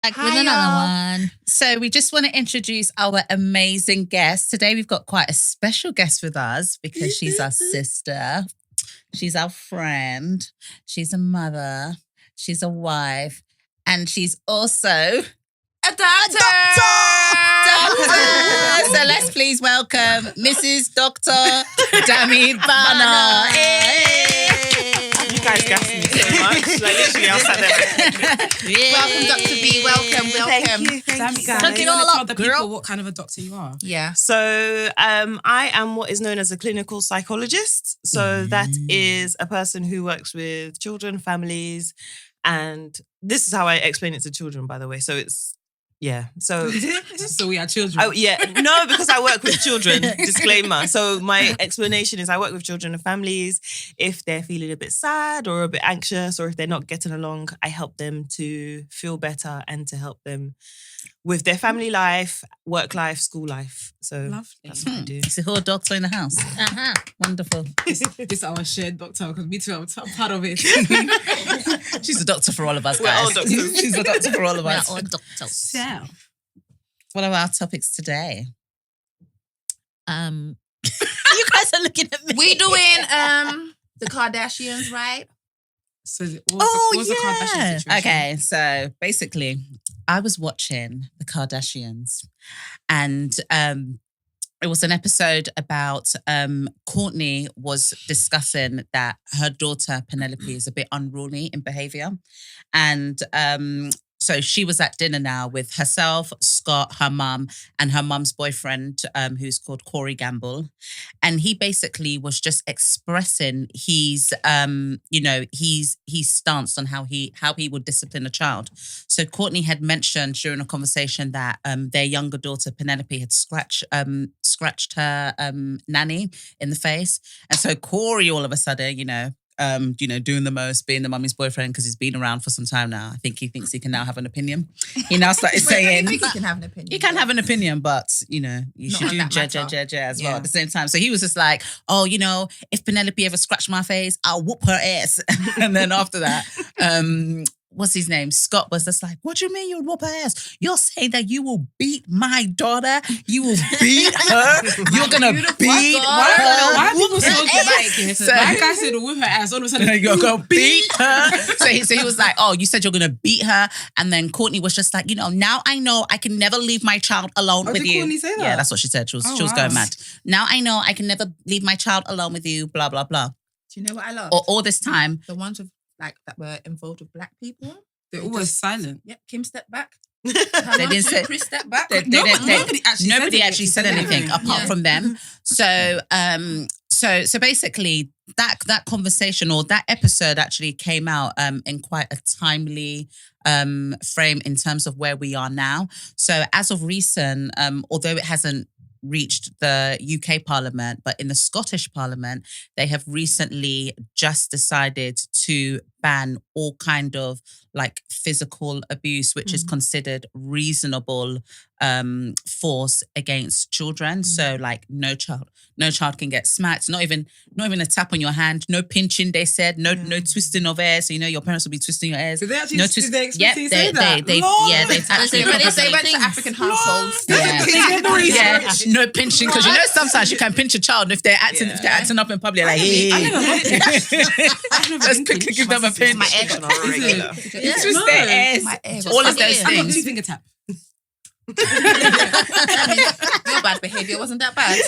Back Hi, with another y'all. one. So we just want to introduce our amazing guest. Today we've got quite a special guest with us because she's our sister. She's our friend. She's a mother. She's a wife. And she's also A doctor. So let's please welcome Mrs. Dr. Dami Barnor. You guys gassed me so much. Like literally, I was sat there. Welcome, Dr. B. Welcome. Thank you, guys. guys. Look it all Tell up, the girl. people what kind of a doctor you are. Yeah. So I am what is known as a clinical psychologist. So that is a person who works with children, families, and this is how I explain it to children, by the way. So it's, yeah. So So we are children. Oh, yeah. No, because I work with children. Disclaimer. So my explanation is I work with children and families. If they're feeling a bit sad or a bit anxious or if they're not getting along, I help them to feel better and to help them with their family life, work life, school life. So Lovely. that's what I do. It's a whole doctor in the house. Uh-huh. Wonderful. This is our shared doctor because me too, I'm part of it. She's a doctor for all of us, We're guys. all doctors. She's a doctor for all of We're us. all doctors. So, What are our topics today? You guys are looking at me. We doing the Kardashians, right? so what was the Kardashian situation? Okay, so basically, I was watching the Kardashians, and it was an episode about Courtney was discussing that her daughter Penelope is a bit unruly in behavior, and so she was at dinner now with herself, Scott, her mum, and her mum's boyfriend, who's called Corey Gamble. And he basically was just expressing his, his stance on how he would discipline a child. So Courtney had mentioned during a conversation that their younger daughter Penelope had scratched her nanny in the face, and so Corey all of a sudden, doing the most, being the mummy's boyfriend because he's been around for some time now. I think he thinks he can now have an opinion. He now started saying, I think you can have an opinion. you can have an opinion, but, you Not should on do that matter. as well Yeah. at the same time. So he was just like, oh, if Penelope ever scratched my face, I'll whoop her ass. And then after that, what's his name? Scott was just like, what do you mean you'll whoop her ass? You're saying that you will beat my daughter? You will beat her? You're going to beat her? Why are people so Whoop her ass. dramatic? So- That guy said whip her ass. All of a sudden, You're going to beat her? So he was like, oh, you said you're going to beat her? And then Courtney was just like, now I know I can never leave my child alone Oh, with did you. Courtney say that? Yeah, that's what she said. She was wow. going mad. Now I know I can never leave my child alone with you, blah, blah, blah. Do you know what I love? All this time. The ones with that were involved with black people. they're always silent. Yep. Kim stepped back. They didn't say... Chris stepped back. Nobody actually said anything anything. apart from them. So basically that conversation or that episode actually came out in quite a timely frame in terms of where we are now. So as of recent, although it hasn't reached the UK Parliament, but in the Scottish Parliament, they have recently just decided to ban all kind of like physical abuse, which is considered reasonable force against children. So like no child can get smacked, not even a tap on your hand, no pinching, they said, no twisting of hair. So your parents will be twisting your hairs. Did they actually No did they Yep, explicitly say that? they actually They went to African households. yeah, no pinching because sometimes you can pinch a child if they're acting up in public like let's quickly give them a pinch. My ex on a regular. You twist their hairs, My ex. all of those I'm not things. doing finger tap. Your bad behaviour wasn't that bad.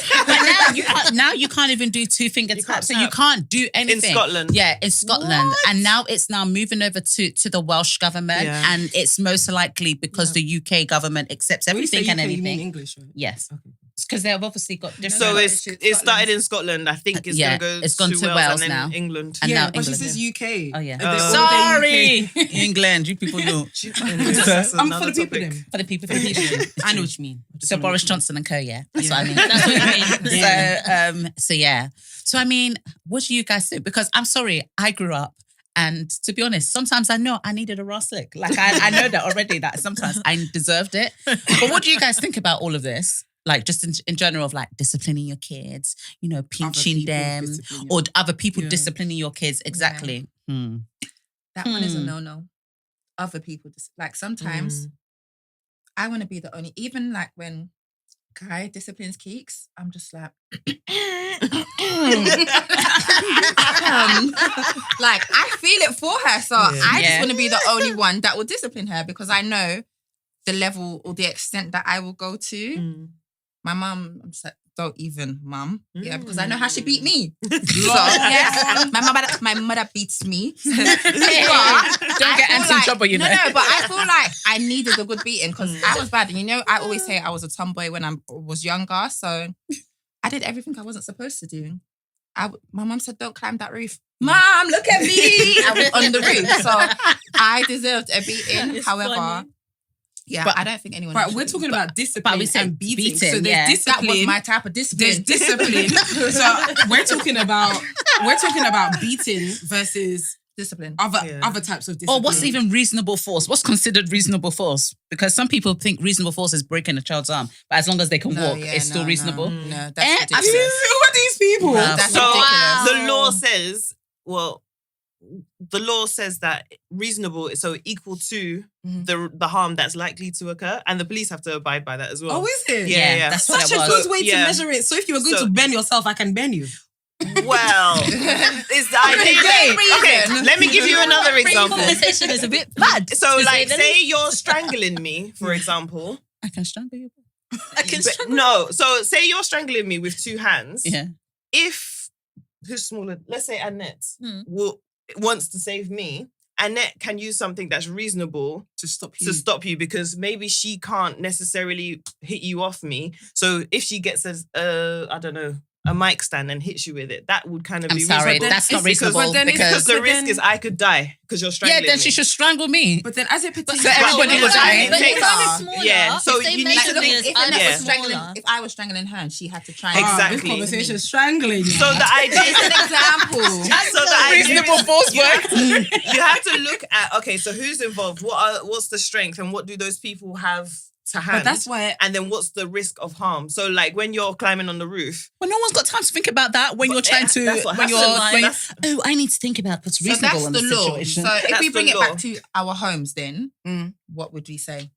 But now you can't even do two finger taps, so you can't do anything. In Scotland. Yeah, in Scotland. And now it's moving over to the Welsh government, Yeah. and it's most likely because the UK government accepts When you say everything and UK, you mean anything. English, right? Yes. Okay. Because they've obviously got different. So No, it started in Scotland. I think it's Yeah, going to go it's gone to Wales and then now. England. And yeah, now but she England, says UK. Oh yeah. And they're all there Sorry, UK. England. You people know. That's I'm another for the people topic. then. For the people. For the people. I know what you mean. So Boris Johnson and co, yeah. That's Yeah. what I mean. That's what I mean. Yeah. So yeah. So I mean, what do you guys think? Because I'm sorry, I grew up. And to be honest, sometimes I know I needed a raw slick. Like I know that already, that sometimes I deserved it. But what do you guys think about all of this? Like just in general of like disciplining your kids, pinching people them, disciplining or other people Yeah. disciplining your kids. Exactly. That one is a no-no. Other people, like sometimes I want to be the only, even like when Guy disciplines Keeks, I'm just like, like I feel it for her. So I just want to be the only one that will discipline her because I know the level or the extent that I will go to. My mum, I'm just like, don't even, mum. Yeah, because I know how she beat me. So, yes, my mother beats me. But Don't get auntie in trouble, you know. No, but I feel like I needed a good beating because I was bad. And you know, I always say I was a tomboy when I was younger. So I did everything I wasn't supposed to do. My mum said, don't climb that roof. Mom, look at me. I was on the roof. So I deserved a beating. However... funny. Yeah, but I don't think anyone. But we're talking about discipline we said and beating. beating, So there's discipline. That was my type of discipline. There's discipline. So we're talking about beating versus discipline. other types of discipline. Or what's even reasonable force? What's considered reasonable force? Because some people think reasonable force is breaking a child's arm, but as long as they can walk, it's still reasonable. No, that's I've ridiculous. seen Who are these people? That's So ridiculous. the law says, the law says that reasonable is so equal to the harm that's likely to occur, and the police have to abide by that as well. Oh, is it? Yeah. That's what Such it a was. good way to measure it. So if you were going to bend yourself, I can bend you. Well, it's the idea. Okay, let me give you another example. Conversation is a bit bad. So, to like, the say least. you're strangling me, for example. I can strangle you. I can But no, so say you're strangling me with two hands. Yeah. If who's smaller? Let's say Annette Hmm. wants to save me. Annette can use something that's reasonable To stop you. because maybe she can't necessarily hit you off me. So if she gets I don't know, a mic stand and hits you with it, that would kind of I'm be sorry, reasonable. that's not Because- reasonable but then it's Because because the But risk then- is I could die because you're strangling then me. she should strangle me. But then as it pertains So everybody But will die. it But takes- if I was smaller, Yeah, so if they you made need to something look- as If I Annette was was strangling, smaller, if I was strangling her and she had to try. Exactly. This conversation is strangling you. So the idea It's an example. so the idea Reasonable is force you work. you have to look at, okay, so who's involved? What's the strength and what do those people have to hand? But that's why... And then what's the risk of harm? So like when you're climbing on the roof. Well, no one's got time to think about that when you're trying to. that's what When you're, happens. I need to think about what's So reasonable that's in the the law. situation. So if That's we the bring it law. back to our homes, then what would we say?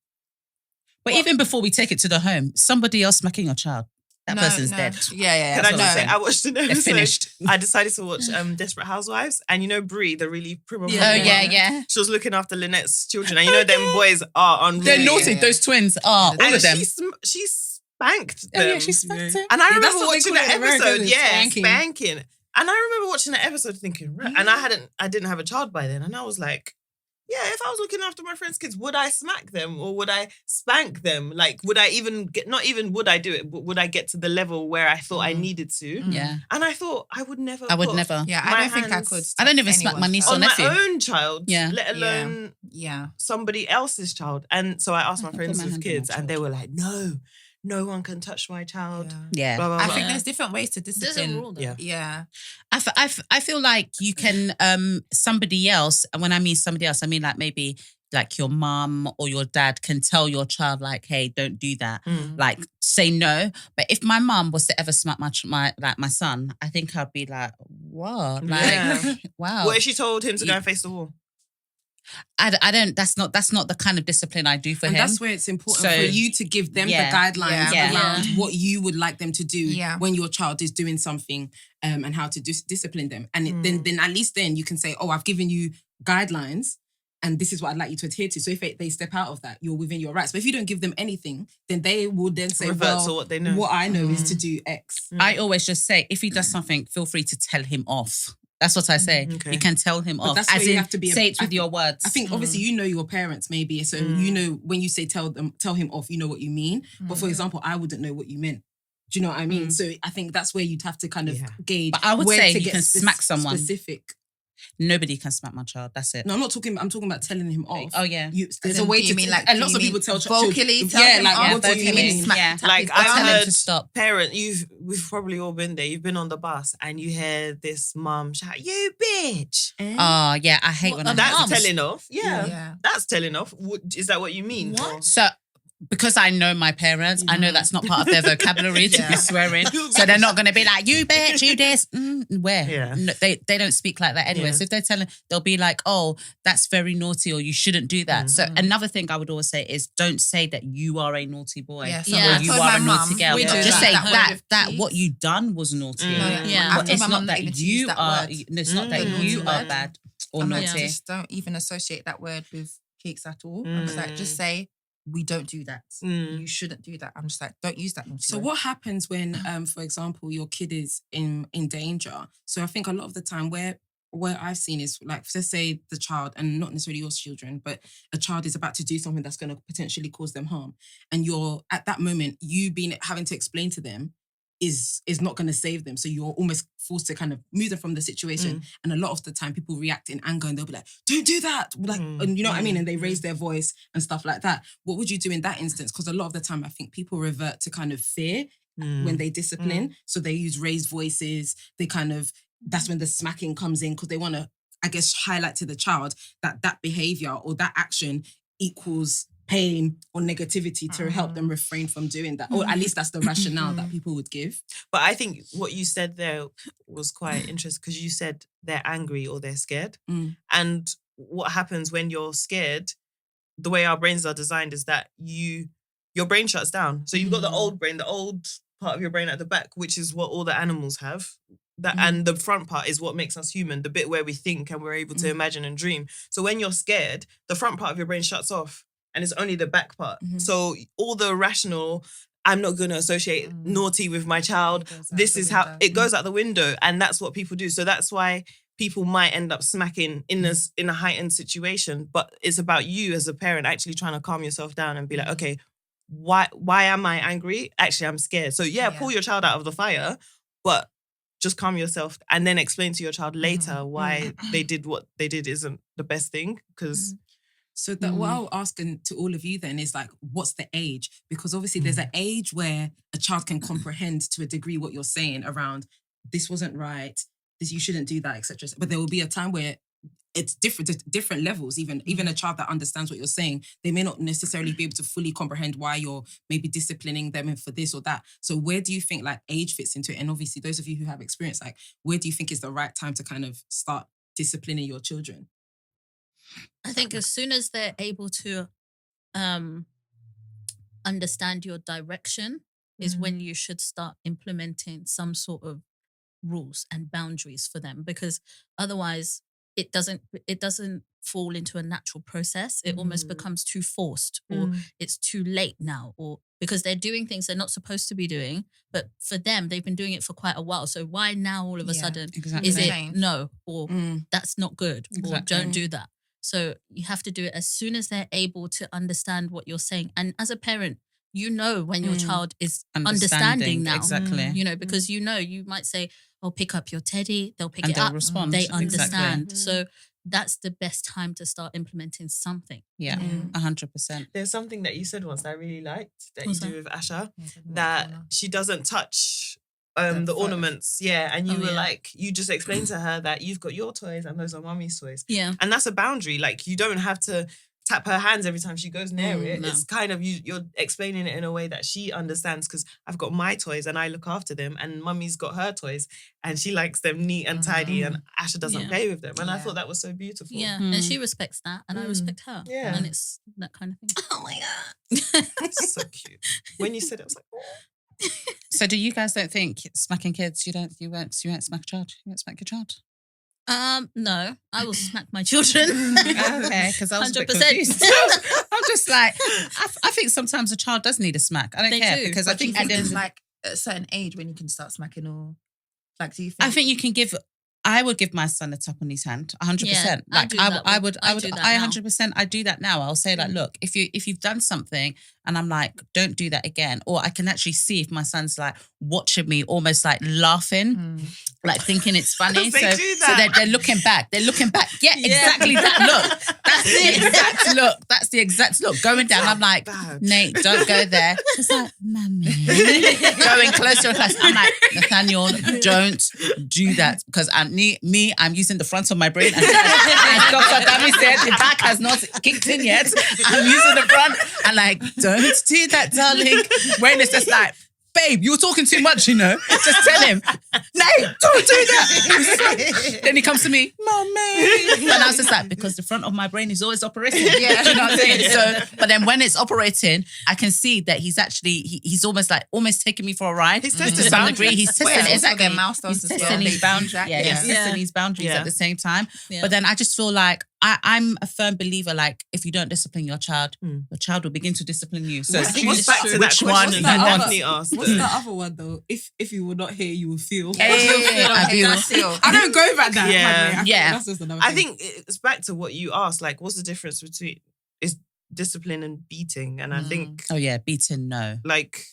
But even before we take it to the home, somebody else smacking your child, that person's dead. Yeah. Can I So just say, I watched an episode. finished. I decided to watch Desperate Housewives, and you know Brie, the really prim. Oh yeah. She was looking after Lynette's children, and you know them boys are unruly. They're naughty. yeah. Those twins are all And of them. she spanked Oh them. yeah, she spanked him. And I Yeah, that's remember what they watching call that it in America, episode. isn't it? Yeah, Spanking. spanking. And I remember watching that episode thinking, right. And I didn't have a child by then, and I was like, yeah, if I was looking after my friends' kids, would I smack them or would I spank them? Like, would I even get? Not even would I do it, but would I get to the level where I thought I needed to? Yeah, And I thought I would never. I would put never. Yeah, my I don't think I hands could. I don't even smack my niece or on nephew. my own child. Yeah. Let alone Yeah. somebody else's child. And so I asked my can put friends my with hand on my kids, and child. they were like, no one can touch my child. Yeah. Blah, blah, I blah. think there's different ways to there's a discipline. rule though. Yeah. Yeah. I feel like you can somebody else, and when I mean somebody else, I mean like maybe like your mum or your dad can tell your child like, hey, don't do that. Like say no. But if my mum was to ever smack my son, I think I'd be like, what? Like, Yeah. wow. What if she told him to go and face the wall? I don't. That's not the kind of discipline I do for And him. that's where it's important So- for you to give them Yeah. the guidelines Yeah. around what you would like them to do Yeah. when your child is doing something and how to discipline them. And then at least then you can say, oh, I've given you guidelines and this is what I'd like you to adhere to. So if they step out of that, you're within your rights. But if you don't give them anything, then they will then say, Revert well, to what they know. what I know is to do X. I always just say, if he does something, feel free to tell him off. That's what I say. Okay. You can tell him But off. that's As where you in, have to be say it with your words. I think obviously you know your parents maybe, so you know when you say tell him off, you know what you mean. But for example, I wouldn't know what you meant. Do you know what I mean? So I think that's where you'd have to kind of gauge. But I would where say to you get can smack someone. Specific. Nobody can smack my child. That's it. No, I'm talking about telling him off. Oh yeah. There's in, a way do you to mean like and lots do of you people mean tell vocally children. tell Yeah, him like off? what do you vocally, mean? Smack- yeah. tap Like his I've Tell him heard to stop. we've probably all been there. You've been on the bus and you hear this mum shout, "You bitch!" Oh yeah, I hate when I'm That's Mums. telling off. Yeah, Yeah. that's telling off. Is that what you mean? What? So because I know my parents, I know that's not part of their vocabulary to be swearing. So they're not going to be like, you bitch, you this. Where? Yeah. No, they don't speak like that anyway. Yeah. So if they're telling, they'll be like, oh, that's very naughty or you shouldn't do that. So another thing I would always say is don't say that you are a naughty boy Yeah, or you are a naughty girl. Just say that what you done was naughty. But it's not that you are, it's not that you are bad or naughty. Just don't even associate that word with keeks at all. I'm just like, just say, we don't do that. You shouldn't do that. I'm just like, don't use that. So what happens when, for example, your kid is in danger? So I think a lot of the time where I've seen is like, let's say the child, and not necessarily your children, but a child is about to do something that's going to potentially cause them harm. And you're, at that moment, having to explain to them is not going to save them. So you're almost forced to kind of move them from the situation. And a lot of the time people react in anger and they'll be like, don't do that. Like, and you know what I mean? And they raise their voice and stuff like that. What would you do in that instance? Because a lot of the time I think people revert to kind of fear when they discipline. So they use raised voices. They kind of, that's when the smacking comes in because they want to, I guess, highlight to the child that behavior or that action equals pain or negativity to help them refrain from doing that. Or at least that's the rationale that people would give. But I think what you said there was quite interesting because you said they're angry or they're scared. And what happens when you're scared, the way our brains are designed is that your brain shuts down. So you've got the old brain, the old part of your brain at the back, which is what all the animals have. And the front part is what makes us human, the bit where we think and we're able to imagine and dream. So when you're scared, the front part of your brain shuts off. And it's only the back part. So all the rational, I'm not going to associate naughty with my child. This is how it goes out the window. And that's what people do. So that's why people might end up smacking in a heightened situation. But it's about you as a parent actually trying to calm yourself down and be like, okay, why am I angry? Actually, I'm scared. So pull your child out of the fire, but just calm yourself and then explain to your child later why they did what they did isn't the best thing. Because... So that what I'll ask to all of you then is like, what's the age? Because obviously there's an age where a child can comprehend to a degree what you're saying around this wasn't right, this you shouldn't do that, etc. But there will be a time where it's different levels. Even a child that understands what you're saying, they may not necessarily be able to fully comprehend why you're maybe disciplining them for this or that. So where do you think like age fits into it? And obviously those of you who have experience, like where do you think is the right time to kind of start disciplining your children? I think as soon as they're able to understand your direction is when you should start implementing some sort of rules and boundaries for them, because otherwise it doesn't fall into a natural process. It almost becomes too forced, or it's too late now, or because they're doing things they're not supposed to be doing, but for them they've been doing it for quite a while. So why now all of a sudden is it no, or that's not good, or don't do that? So you have to do it as soon as they're able to understand what you're saying. And as a parent, you know when your child is understanding now. Exactly. You know, because you know, you might say, oh, pick up your teddy. They'll pick it up. Respond. They understand. So that's the best time to start implementing something. Yeah, 100%. There's something that you said once that I really liked that you do with Asha, that she doesn't touch the ornaments, and you were like, you just explained to her that you've got your toys and those are mummy's toys, and that's a boundary. Like you don't have to tap her hands every time she goes near it. No. It's kind of you're explaining it in a way that she understands, because I've got my toys and I look after them, and mummy's got her toys and she likes them neat and tidy, and Asha doesn't play with them. And I thought that was so beautiful. Yeah, and she respects that, and I respect her. Yeah, and it's that kind of thing. Oh my god, so cute. When you said it, I was like, oh. So do you guys don't think smacking kids, you won't smack a child? You won't smack your child? No, I will smack my children. Okay, because I was 100%. A bit confused. I'm just like, I think sometimes a child does need a smack. I don't care, because I think there's like a certain age when you can start smacking, or like, do you think? I think you can I would give my son a tap on his hand, 100%. Yeah, like I would 100%. I do that now. I'll say like, look, if you've done something, and I'm like, don't do that again. Or I can actually see if my son's like watching me, almost like laughing, like thinking it's funny. So they're looking back. They're looking back. Yeah, exactly that look. That's the exact look. That's the exact look. Going down, I'm like, Nate, don't go there. It's like, Mummy. Going closer and closer. I'm like, Nathaniel, don't do that. Because I'm using the front of my brain. And Dr. Dami said, the back has not kicked in yet. I'm using the front. And like, don't Don't do that, darling. When it's just like, babe, you're talking too much, you know. Just tell him, no, don't do that. Then he comes to me, Mommy. And I was just like, because the front of my brain is always operating. Yeah. You know what I'm saying? So, but then when it's operating, I can see that he's actually, he's almost taking me for a ride. He's To testing some degree. He's testing exactly. Milestones He's as testing well. his boundaries. Yeah, Yeah. he's testing his boundaries at the same time. Yeah. But then I just feel like I'm a firm believer, like, if you don't discipline your child will begin to discipline you. So What's back to that which one question you that want. Daphne asked? What's the other one though? If you were not here, you will feel. I feel. I don't go back that. Yeah. Yeah. That's just another I thing. think it's back to what you asked. Like, what's the difference between is discipline and beating? And I think, Oh yeah, beaten, no. like,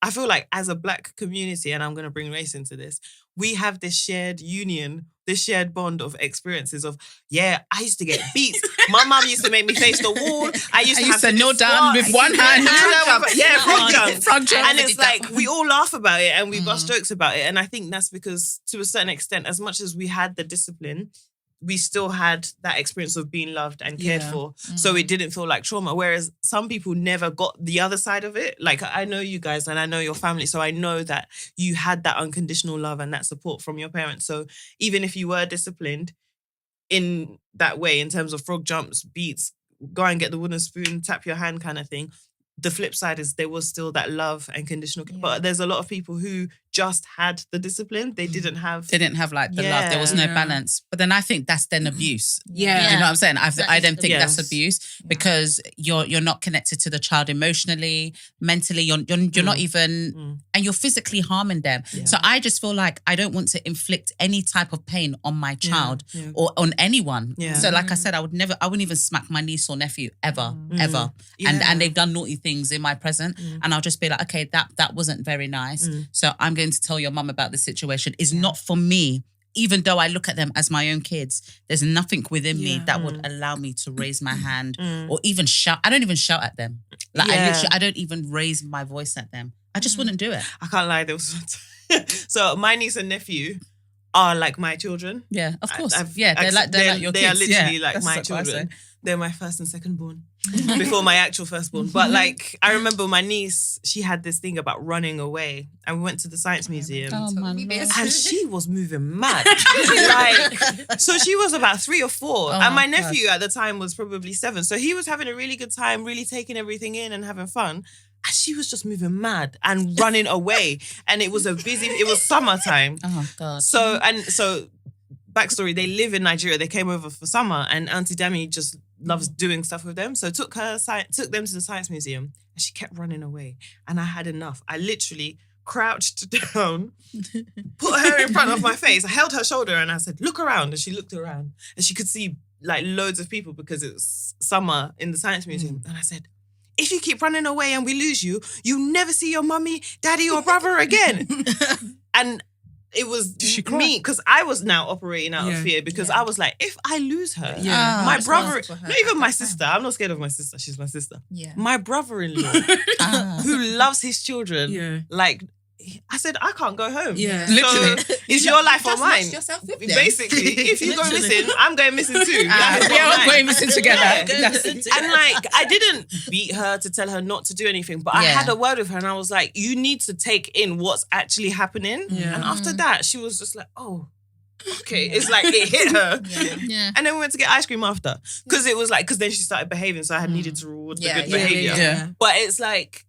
I feel like as a Black community, and I'm going to bring race into this, we have this shared union, this shared bond of experiences of, yeah, I used to get beat. My mum used to make me face the wall. I used to have to kneel do down squats. with one hand. Yeah, frog jump. Frog jump. And it's like, we all laugh about it and we bust jokes about it. And I think that's because, to a certain extent, as much as we had the discipline, we still had that experience of being loved and cared for. So it didn't feel like trauma. Whereas some people never got the other side of it. Like, I know you guys and I know your family. So I know that you had that unconditional love and that support from your parents. So even if you were disciplined in that way, in terms of frog jumps, beats, go and get the wooden spoon, tap your hand kind of thing, the flip side is there was still that love and conditional. But there's a lot of people who just had the discipline. They didn't have like the love. There was no balance. But then I think that's then abuse. Yeah. You know what I'm saying? I don't think Yes. that's abuse because you're not connected to the child emotionally, mentally. You're not even, and you're physically harming them. Yeah. So I just feel like I don't want to inflict any type of pain on my child or on anyone. Yeah. So like I said, I wouldn't even smack my niece or nephew ever. Yeah. And they've done naughty things in my present, and I'll just be like, okay, that wasn't very nice. So I'm going to tell your mum about the situation. It's not for me. Even though I look at them as my own kids, there's nothing within me that would allow me to raise my hand or even shout. I don't even shout at them. Like I don't even raise my voice at them. I just wouldn't do it. I can't lie, there was so my niece and nephew are like my children. Yeah, of course. They're they're like your they kids. are literally Yeah, like that's my what I say. children. They're my first and second born before my actual firstborn. But like, I remember my niece, she had this thing about running away, and we went to the science museum. Oh my Lord. And she was moving mad. Like, so she was about 3 or 4. And my nephew at the time was probably 7. So he was having a really good time, really taking everything in and having fun. And she was just moving mad and running away. And it was summertime. Oh God. So backstory, they live in Nigeria. They came over for summer and Auntie Dami just loves doing stuff with them. So took them to the science museum and she kept running away. And I had enough. I literally crouched down, put her in front of my face. I held her shoulder and I said, look around. And she looked around and she could see like loads of people because it was summer in the science museum. And I said, if you keep running away and we lose you, you'll never see your mummy, daddy or brother again. And it was me, because I was now operating out of fear because I was like, if I lose her, my brother, not even my sister, I'm not scared of my sister, she's my sister. Yeah. My brother-in-law, who loves his children, like, I said, I can't go home. Yeah. Literally. So it's your life or mine. Basically, if you go missing, I'm going missing too. We're going missing together. And like, I didn't beat her to tell her not to do anything, but I had a word with her and I was like, you need to take in what's actually happening. Yeah. And after that, she was just like, oh, okay. It's like it hit her. Yeah. And then we went to get ice cream after. Because then she started behaving, so I had needed to reward the good behavior. Yeah. But it's like,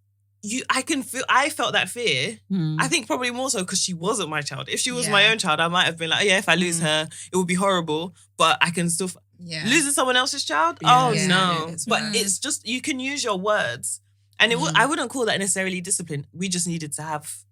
I felt that fear. I think probably more so because she wasn't my child. If she was my own child, I might have been like, if I lose her, it would be horrible, but I can still losing someone else's child. No. But it's just, you can use your words, and I wouldn't call that necessarily discipline. We just needed to have,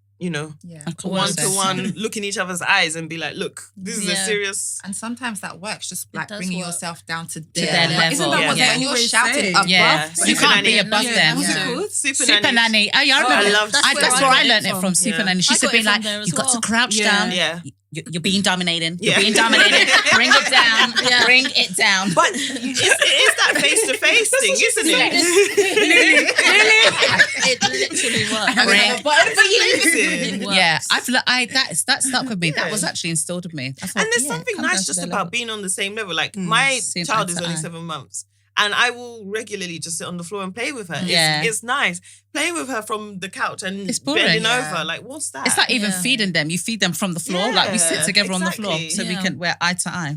one-to-one look in each other's eyes and be like, look, this is a serious. And sometimes that works, just like bringing yourself down to their level. Isn't that what when you're shouting above? You can't be above them. What's it called? Super nanny. Oh, yeah, I remember. That's where I learned it from. Super nanny. She used to be like, you got to crouch down. Yeah. You're being dominating. You're being dominated. Bring it down. Bring it down. But it is that face-to-face thing, isn't it? It literally works. Yeah, that stuck with me. That was actually instilled with me. And there's something nice just about being on the same level. Like my child is only 7 months. And I will regularly just sit on the floor and play with her. Yeah. It's nice. Playing with her from the couch and It's boring. bending over. Like, what's that? It's like even feeding them. You feed them from the floor. Yeah, like we sit together on the floor exactly. so we're eye to eye.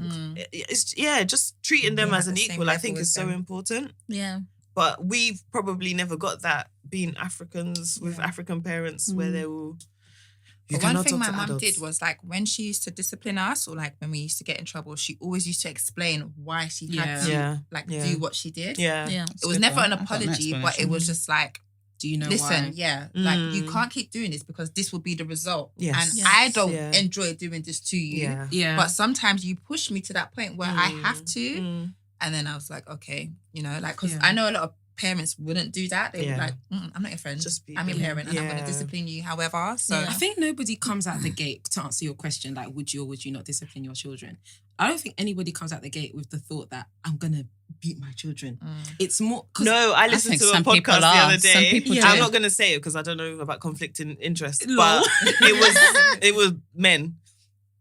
It's just treating them as an the same equal, I level think, with is so them. important. Yeah. But we've probably never got that being Africans with African parents where they will... But one thing my mum did was like when she used to discipline us or like when we used to get in trouble, she always used to explain why she had to do what she did. Yeah. It was never an apology, but it was just like, do you know listen, why? like you can't keep doing this because this will be the result. Yes. And Yes. I don't enjoy doing this to you. Yeah. But sometimes you push me to that point where I have to. And then I was like, okay, you know, like, because I know a lot of parents wouldn't do that. They would like, I'm not your friend. I'm your parent and I'm going to discipline you however. So I think nobody comes out the gate to answer your question, like, would you or would you not discipline your children? I don't think anybody comes out the gate with the thought that I'm going to beat my children. It's more... No, I listened think to a some people podcast the are. other day. Some people do. I'm not going to say it because I don't know about conflicting interests, but it was men.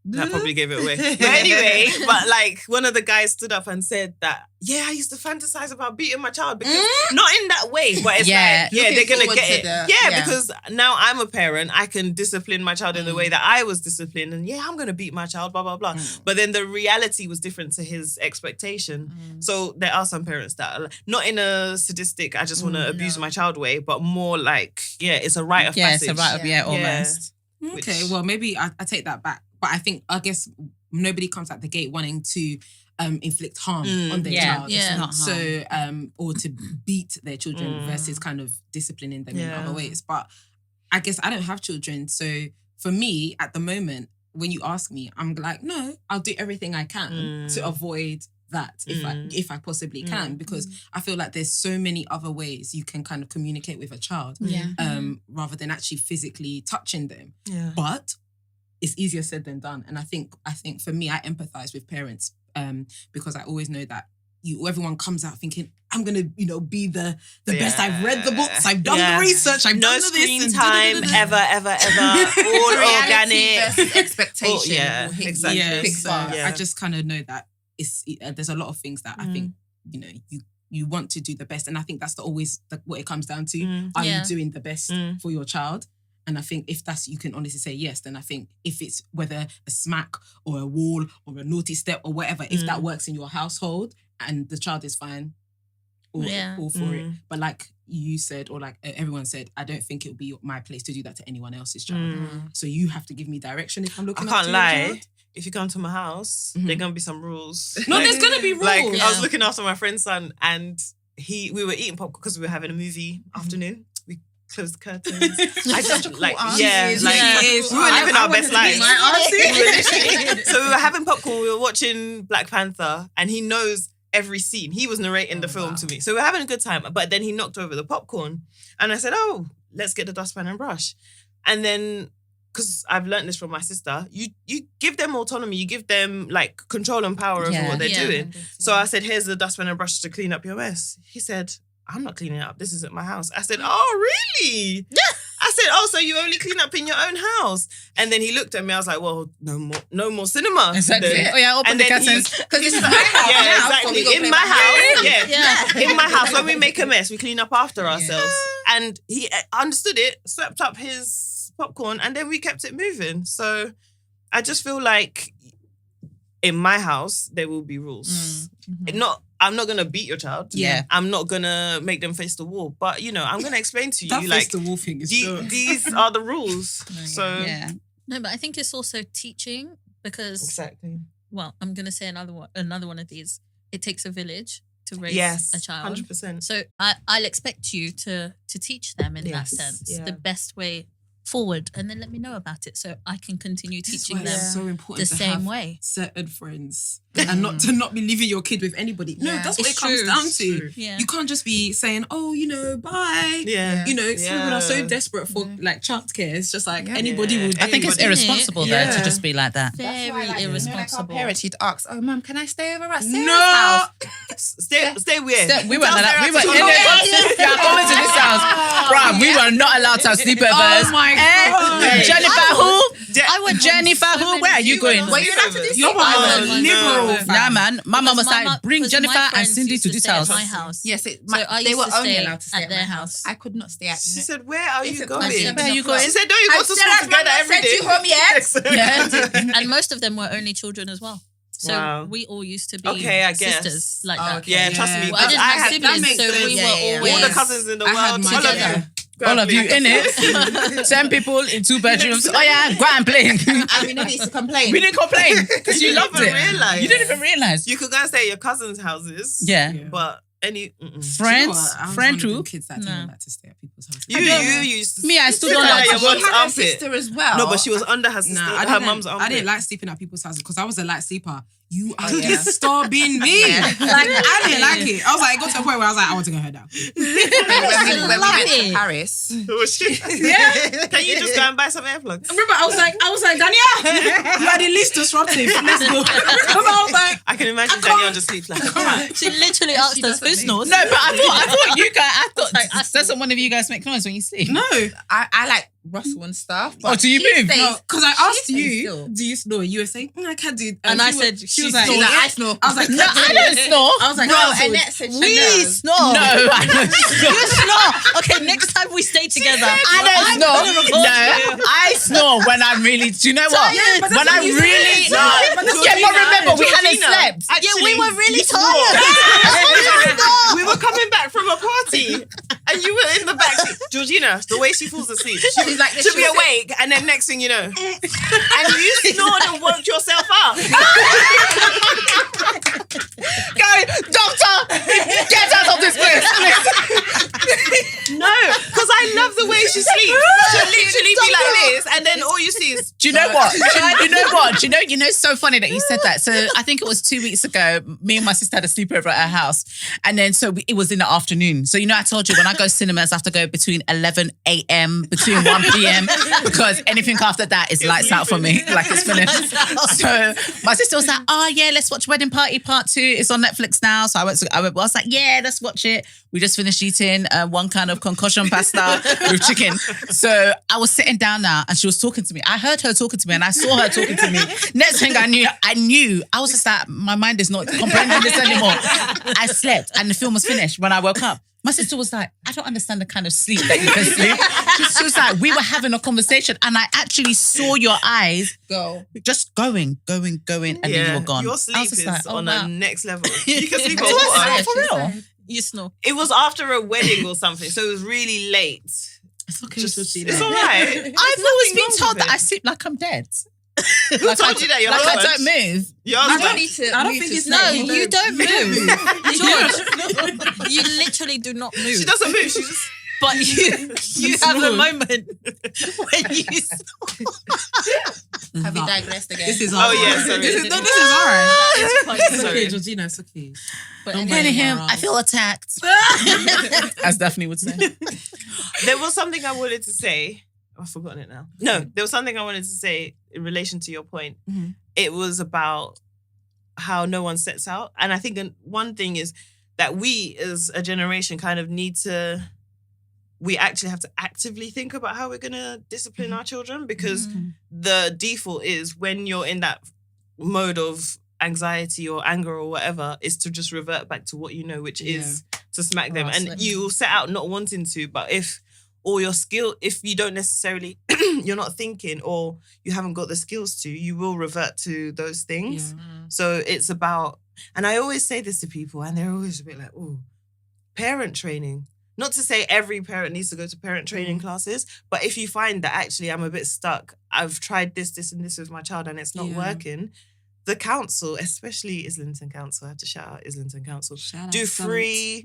That probably gave it away. But anyway, but like one of the guys stood up and said that, I used to fantasize about beating my child because not in that way, but it's like, they're going to get it. Because now I'm a parent, I can discipline my child in the way that I was disciplined and I'm going to beat my child, blah, blah, blah. But then the reality was different to his expectation. So there are some parents that are not in a sadistic, I just want to abuse my child way, but more like, it's a rite of passage. It's a rite of, almost. Okay, well, maybe I take that back. But I guess nobody comes out the gate wanting to inflict harm on their child. Yeah. Not So, or to beat their children versus kind of disciplining them in other ways. But I guess I don't have children. So for me, at the moment, when you ask me, I'm like, no, I'll do everything I can to avoid that if I possibly can, because I feel like there's so many other ways you can kind of communicate with a child rather than actually physically touching them. Yeah. But it's easier said than done. And I think for me, I empathize with parents because I always know that everyone comes out thinking, I'm going to, be the best. I've read the books. I've done the research. I've done the screen this. time, ever. All organic. Expectation. Exactly. I just kind of know that there's a lot of things that I think, you want to do the best. And I think that's always what it comes down to. Are you doing the best for your child? And I think if you can honestly say yes, then I think if it's whether a smack or a wall or a naughty step or whatever, if that works in your household and the child is fine, all for it. But like you said, or like everyone said, I don't think it would be my place to do that to anyone else's child. So you have to give me direction if I'm looking. I can't lie. If you come to my house, there are gonna be some rules. No, there's gonna be rules. Like I was looking after my friend's son, and we were eating popcorn because we were having a movie afternoon. Close the curtains. I just like we were living our best lives. So we were having popcorn. We were watching Black Panther, and he knows every scene. He was narrating the film to me, so we were having a good time. But then he knocked over the popcorn, and I said, "Oh, let's get the dustpan and brush." And then, because I've learned this from my sister, you give them autonomy. You give them like control and power over what they're doing. So I said, "Here's the dustpan and brush to clean up your mess." He said, I'm not cleaning up. This isn't my house. I said, oh, really? Yeah. I said, oh, so you only clean up in your own house? And then he looked at me. I was like, well, no more cinema. Exactly. Then. Oh, yeah, open the curtains. Because this is my house. Yeah, exactly. In my house. In my house, when we make a mess, we clean up after ourselves. And he understood it, swept up his popcorn, and then we kept it moving. So I just feel like in my house, there will be rules. I'm not going to beat your child. Yeah. I'm not going to make them face the wall. But, I'm going to explain to you. That like, face the wall thing is these are the rules. No, but I think it's also teaching because... Exactly. Well, I'm going to say another one of these. It takes a village to raise a child. 100%. So I'll expect you to teach them in that sense the best way forward, and then let me know about it so I can continue teaching them so important the same way. Certain friends and not be leaving your kid with anybody. No, that's what it comes down to. Yeah. You can't just be saying, oh, bye. People are so desperate for like childcare. It's just like anybody will do. I think it's irresponsible though to just be like that. Very irresponsible. Our parents, you'd ask, oh, Mum, can I stay over at Sarah's house? Stay where? We weren't allowed. We were always in this house. Bro, we were not allowed to have sleepovers. Oh my God. Jennifer, who? I went Jennifer, where are you going? Were you allowed to do Your mum was sleepovers? liberal. Nah, man. My mum was Because like, bring because Jennifer my and friends Cindy used to this stay at house. my house. Yes, So I they used were to only stay allowed to stay at their house. I could not stay at. She said, where are you Is it- going? Where are you going? She said, don't you go to school together every day? Sent you home yet? Yeah, and most of them were only children as well. So Wow. we all used to be Okay, I guess. sisters like Oh, that. okay. Yeah, trust me. Well, I didn't I have had siblings, makes so sense. we were Yeah. always all the cousins in the I had world. my All of together. you. All of you in it. 10 people in 2 bedrooms. Oh yeah, go and play. And we never used to complain. We didn't complain because you loved didn't it. realise. You didn't even realize. You could go and stay at your cousins' houses. Yeah. But any... Friends, I was friend one of them too. kids that No. didn't like to stay at people's houses. You used to... Me, I still sit don't under like your to mum's She had a armpit. sister as well. No, but she was under her sister, her mum's armpit. I didn't like sleeping at people's houses because I was a light sleeper. You are yeah. disturbing me. Yeah. Like, I didn't like it. I was like, it got to a point where I was like, I want to go her down. when we went love to it. Paris. Yeah. Can you just go and buy some earplugs? Remember, I was like, Danielle, you are the least disruptive. Let's go. I was like, I can imagine Danielle just sleeps like, come on. She literally asked us who snores. No, but I thought you guys. I thought Like, I doesn't one of you guys make noise when you sleep? no. I like Russell and stuff. Oh, do you she move? stays- No, because I asked stays you, still. do you snore? You were saying, I can't do it. And I she said, she she was like, She's like, I snore. I was like, No, I don't snore. I was like, No, no, Annette said she We knows. snore. No, I don't snore. You snore. Okay, next time we stay together. I don't snore. No, I snore when I'm really. Do you know what? Tired. But that's When what I'm you said. really. No, but that's Yeah, what but you remember we hadn't Georgina. slept. Yeah, we were really you swore. tired. We were coming back from a party and you were in the back seat. Georgina, the way she falls asleep, She's like this, she'll be she'll say- awake and then next thing you know, and you snored and woke yourself up. Go, doctor, get out of this place, please. No, because I love the way she sleeps. She'll literally be like this and then all you see is... Do you know what? You know what? Do you know? It's so funny that you said that. So I think it was 2 weeks ago. Me and my sister had a sleepover at her house, and then it was in the afternoon. So I told you when I go cinemas, I have to go between 11 a.m. between 1 p.m. because anything after that is lights out for me. Like it's finished. So my sister was like, "Oh yeah, let's watch Wedding Party Part 2. It's on Netflix now." So I was like, "Yeah, let's watch it." We just finished eating one kind of concussion pasta with chicken. So I was sitting down now and she was talking to me. I heard her talking to me and I saw her talking to me. Next thing I knew, I was just like, my mind is not comprehending this anymore. I slept and the film was finished when I woke up. My sister was like, I don't understand the kind of sleep that you can sleep. She was like, we were having a conversation and I actually saw your eyes just going, and then you were gone. Your I sleep was just is like, oh, on wow. a next level. You can sleep on Do I water. sleep for real? You snore. It was after a wedding or something, so it was really late. It's okay, It's all right. I've always been told that I sleep like I'm dead. Who told you that? Your Like I husband? don't move. Your I don't husband? need to. I don't move think to it's sleep. No, no, you don't move. George, you literally do not move. She doesn't move. She just... But you have a moment when you snore. Have you digressed again? This is Oh, all right. yeah, sorry. This is all right. It's funny. It's Sorry. okay, Georgina, it's okay. But Don't anyway, blame Him, her. I feel attacked. As Daphne would say. There was something I wanted to say. I've forgotten it now. No, there was something I wanted to say in relation to your point. Mhm. It was about how no one sets out. And I think one thing is that we as a generation kind of we actually have to actively think about how we're going to discipline our children, because the default is when you're in that mode of anxiety or anger or whatever, is to just revert back to what you know, which is to smack them. And you will set out not wanting to, but if you don't necessarily, you're not thinking or you haven't got the skills to, you will revert to those things. Yeah. So it's about, and I always say this to people and they're always a bit like, oh, parent training. Not to say every parent needs to go to parent training classes, but if you find that actually I'm a bit stuck, I've tried this and this with my child and it's not working, the council, especially Islington Council, I have to shout out Islington Council, do free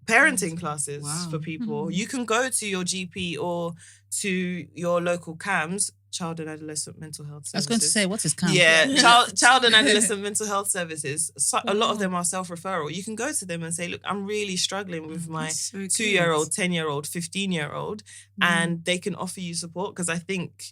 parenting classes for people. You can go to your GP or to your local CAMS, Child and Adolescent Mental Health Services. I was going to say, what is CAMS? Yeah, child and adolescent mental health services. So a lot of them are self-referral. You can go to them and say, look, I'm really struggling with my 2-year-old, 10-year-old, 15-year-old, and they can offer you support, because I think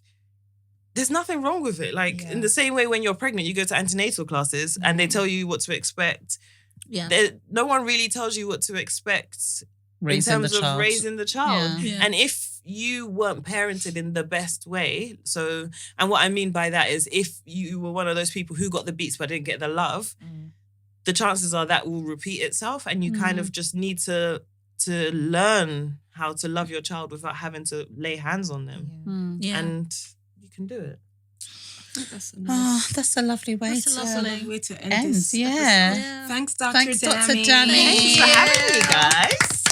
there's nothing wrong with it. Like in the same way when you're pregnant, you go to antenatal classes and they tell you what to expect. Yeah. No one really tells you what to expect in terms of raising the child. Yeah. And if you weren't parented in the best way, and what I mean by that is if you were one of those people who got the beats but didn't get the love, the chances are that will repeat itself, and you kind of just need to learn how to love your child without having to lay hands on them. And you can do it. That's a lovely way to end this Yeah. episode. Thanks, Dr. Dami. Thanks for having me, guys.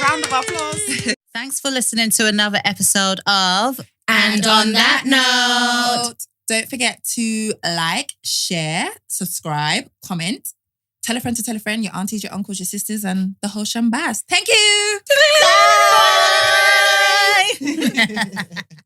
Round of applause. Thanks for listening to another episode of And on that note, don't forget to like, share, subscribe, comment, tell a friend to tell a friend, your aunties, your uncles, your sisters, and the whole shambaz. Thank you. Bye.